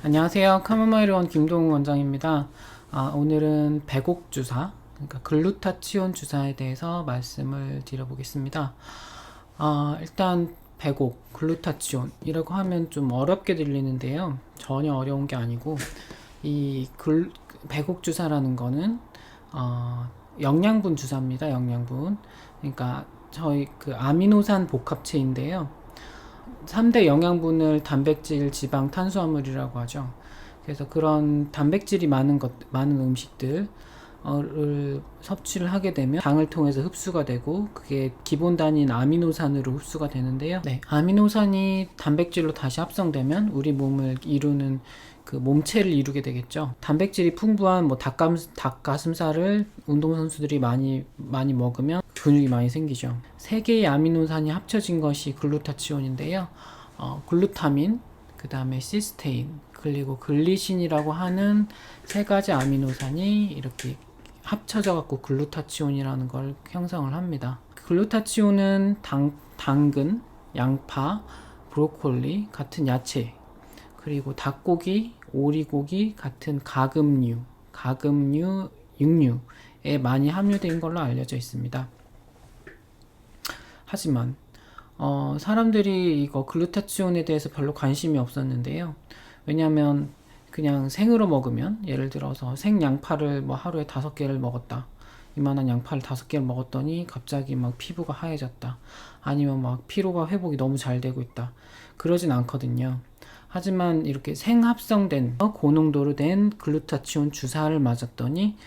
안녕하세요. 카모마일원 김동훈 원장입니다. 오늘은 배곡 주사, 그러니까 글루타치온 주사에 대해서 말씀을 드려보겠습니다. 일단 배곡, 글루타치온이라고 하면 좀 어렵게 들리는데요. 전혀 어려운 게 아니고 배곡 주사라는 거는 영양분 주사입니다. 영양분. 그러니까 저희 그 아미노산 복합체인데요. 3대 영양분을 단백질, 지방, 탄수화물이라고 하죠. 그래서 그런 단백질이 많은 음식들을 섭취를 하게 되면 당을 통해서 흡수가 되고 그게 기본 단위인 아미노산으로 흡수가 되는데요. 네, 아미노산이 단백질로 다시 합성되면 우리 몸을 이루는 그 몸체를 이루게 되겠죠. 단백질이 풍부한 뭐 닭가슴살을 운동선수들이 많이 먹으면 근육이 많이 생기죠. 세 개의 아미노산이 합쳐진 것이 글루타치온인데요. 글루타민, 그 다음에 시스테인, 그리고 글리신이라고 하는 세 가지 아미노산이 이렇게 합쳐져 갖고 글루타치온이라는 걸 형성을 합니다. 글루타치온은 당근, 양파, 브로콜리 같은 야채, 그리고 닭고기, 오리고기 같은 가금류, 육류에 많이 함유된 걸로 알려져 있습니다. 하지만 사람들이 이거 글루타치온에 대해서 별로 관심이 없었는데요. 왜냐하면 그냥 생으로 먹으면, 예를 들어서 생양파를 뭐 하루에 5개를 먹었다, 이만한 양파를 5개를 먹었더니 갑자기 막 피부가 하얘졌다, 아니면 막 피로가 회복이 너무 잘 되고 있다, 그러진 않거든요. 하지만 이렇게 생합성된 고농도로 된 글루타치온 주사를 맞았더니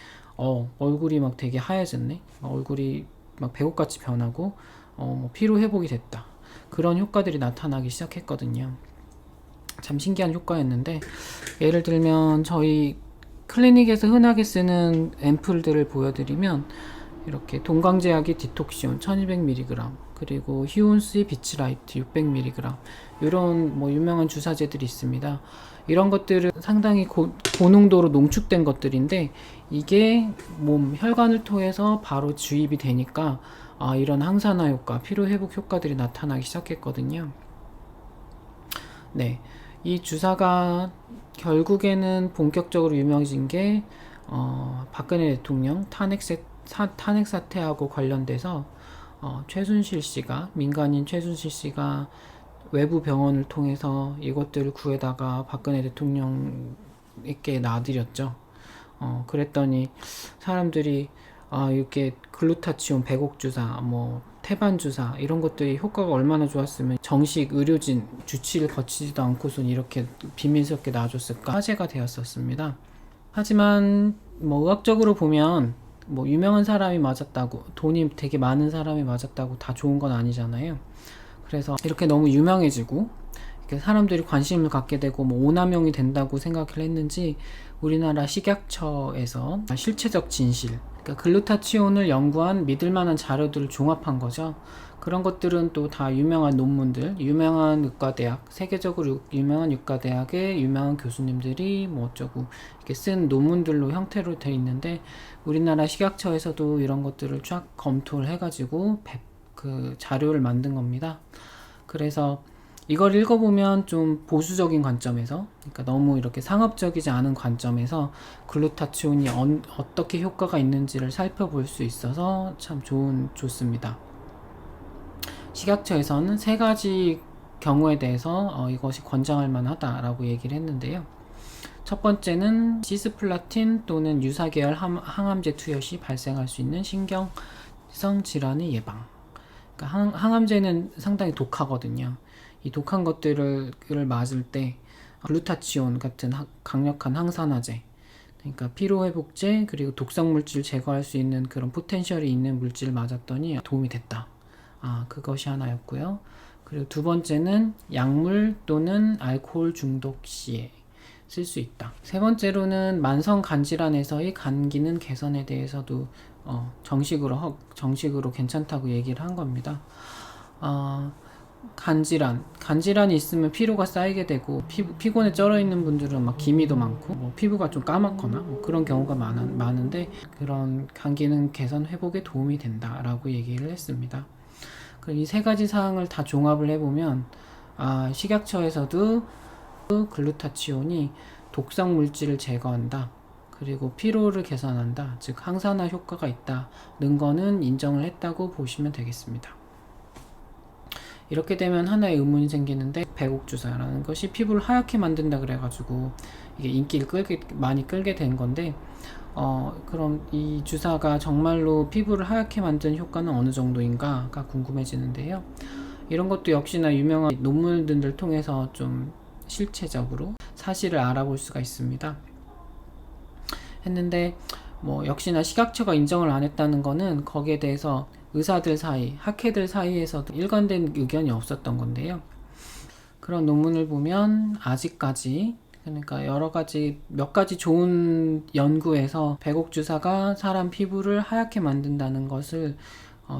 얼굴이 막 되게 하얘졌네, 얼굴이 막 배고같이 변하고 뭐 피로 회복이 됐다, 그런 효과들이 나타나기 시작했거든요. 참 신기한 효과였는데, 예를 들면 저희 클리닉에서 흔하게 쓰는 앰플들을 보여드리면, 이렇게 동강제약이 디톡시온 1200mg, 그리고 히온스의 비치라이트 600mg, 이런 뭐 유명한 주사제들이 있습니다. 이런 것들은 상당히 고농도로 농축된 것들인데, 이게 몸 혈관을 통해서 바로 주입이 되니까 이런 항산화 효과, 피로 회복 효과들이 나타나기 시작했거든요. 네, 이 주사가 결국에는 본격적으로 유명해진 게 박근혜 대통령 탄핵 사태하고 관련돼서 최순실 씨가, 민간인 최순실 씨가 외부 병원을 통해서 이것들을 구해다가 박근혜 대통령에게 놔드렸죠. 그랬더니 사람들이 이렇게 글루타치온 배곡 주사, 뭐 태반 주사, 이런 것들이 효과가 얼마나 좋았으면 정식 의료진 주치를 거치지도 않고선 이렇게 비밀스럽게 놔줬을까 화제가 되었었습니다. 하지만 뭐 의학적으로 보면 뭐 유명한 사람이 맞았다고, 돈이 되게 많은 사람이 맞았다고 다 좋은 건 아니잖아요. 그래서 이렇게 너무 유명해지고 사람들이 관심을 갖게 되고 뭐 오남용이 된다고 생각을 했는지, 우리나라 식약처에서 실체적 진실, 그러니까 글루타치온을 연구한 믿을만한 자료들을 종합한 거죠. 그런 것들은 또 다 유명한 논문들, 유명한 의과대학, 세계적으로 유명한 의과대학의 유명한 교수님들이 뭐 어쩌고 이렇게 쓴 논문들로 형태로 되어 있는데, 우리나라 식약처에서도 이런 것들을 쫙 검토를 해가지고 그 자료를 만든 겁니다. 그래서 이걸 읽어보면 좀 보수적인 관점에서, 그러니까 너무 이렇게 상업적이지 않은 관점에서 글루타치온이 어떻게 효과가 있는지를 살펴볼 수 있어서 참 좋습니다. 식약처에서는 3가지 경우에 대해서 이것이 권장할 만하다라고 얘기를 했는데요. 첫 번째는 시스플라틴 또는 유사계열 항암제 투여 시 발생할 수 있는 신경성 질환의 예방. 그러니까 항암제는 상당히 독하거든요. 이 독한 것들을 맞을 때 글루타치온 같은 강력한 항산화제, 그러니까 피로회복제, 그리고 독성물질 제거할 수 있는 그런 포텐셜이 있는 물질을 맞았더니 도움이 됐다. 그것이 하나였고요. 그리고 두 번째는 약물 또는 알코올 중독 시에 쓸 수 있다. 세 번째로는 만성 간질환에서의 간 기능 개선에 대해서도 정식으로 괜찮다고 얘기를 한 겁니다. 간질환이 있으면 피로가 쌓이게 되고, 피곤에 쩔어 있는 분들은 막 기미도 많고 뭐 피부가 좀 까맣거나 뭐 그런 경우가 많은데, 그런 간 기능 개선 회복에 도움이 된다라고 얘기를 했습니다. 이 3가지 사항을 다 종합을 해보면 식약처에서도 글루타치온이 독성 물질을 제거한다. 그리고 피로를 개선한다. 즉 항산화 효과가 있다는 거는 인정을 했다고 보시면 되겠습니다. 이렇게 되면 하나의 의문이 생기는데, 배곡주사라는 것이 피부를 하얗게 만든다 그래가지고 이게 인기를 많이 끌게 된 건데, 그럼 이 주사가 정말로 피부를 하얗게 만드는 효과는 어느 정도인가가 궁금해지는데요. 이런 것도 역시나 유명한 논문들을 통해서 좀 실체적으로 사실을 알아볼 수가 있습니다. 했는데 역시나 식약처가 인정을 안 했다는 거는 거기에 대해서 의사들 사이, 학회들 사이에서도 일관된 의견이 없었던 건데요. 그런 논문을 보면 아직까지, 그러니까 몇 가지 좋은 연구에서 배곡주사가 사람 피부를 하얗게 만든다는 것을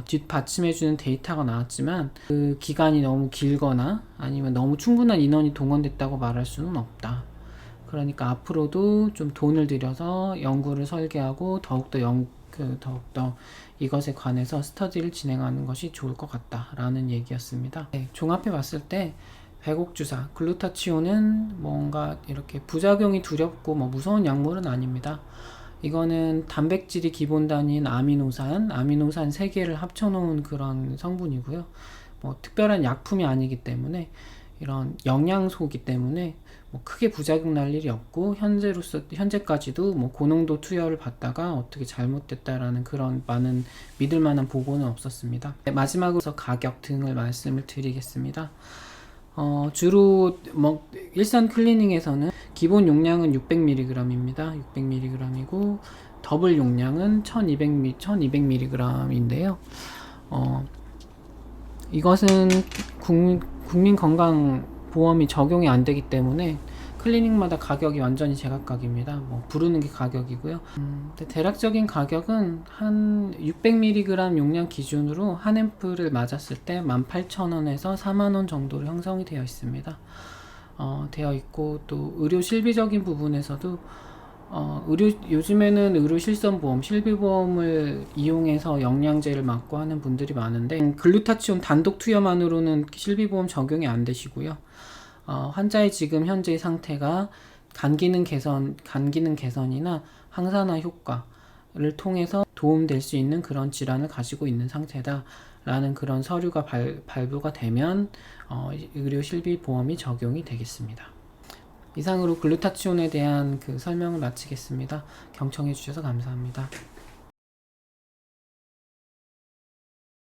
뒷받침해주는 데이터가 나왔지만, 그 기간이 너무 길거나 아니면 너무 충분한 인원이 동원됐다고 말할 수는 없다. 그러니까 앞으로도 좀 돈을 들여서 연구를 설계하고 더욱더 이것에 관해서 스터디를 진행하는 것이 좋을 것 같다라는 얘기였습니다. 네, 종합해 봤을 때 배곡주사, 글루타치온은 뭔가 이렇게 부작용이 두렵고 무서운 약물은 아닙니다. 이거는 단백질이 기본 단위인 아미노산 3개를 합쳐놓은 그런 성분이고요. 특별한 약품이 아니기 때문에, 이런 영양소이기 때문에 크게 부작용 날 일이 없고, 현재까지도 고농도 투여를 받다가 어떻게 잘못됐다라는 그런 많은 믿을 만한 보고는 없었습니다. 마지막으로 가격 등을 말씀을 드리겠습니다. 주로 일산 클리닉에서는 기본 용량은 600mg입니다. 600mg이고 더블 용량은 1200mg인데요. 이것은 국민건강보험이 적용이 안 되기 때문에 클리닉마다 가격이 완전히 제각각입니다. 부르는 게 가격이고요. 대략적인 가격은 한 600mg 용량 기준으로 한 앰플을 맞았을 때 18,000원에서 40,000원 정도로 형성이 되어 있습니다. 되어 있고, 또 의료 실비적인 부분에서도 요즘에는 의료 실손보험, 실비보험을 이용해서 영양제를 맞고 하는 분들이 많은데, 글루타치온 단독 투여만으로는 실비보험 적용이 안 되시고요. 환자의 지금 현재의 상태가 간 기능 개선이나 항산화 효과를 통해서 도움될 수 있는 그런 질환을 가지고 있는 상태다라는 그런 서류가 발부가 되면 의료 실비보험이 적용이 되겠습니다. 이상으로 글루타치온에 대한 그 설명을 마치겠습니다. 경청해 주셔서 감사합니다.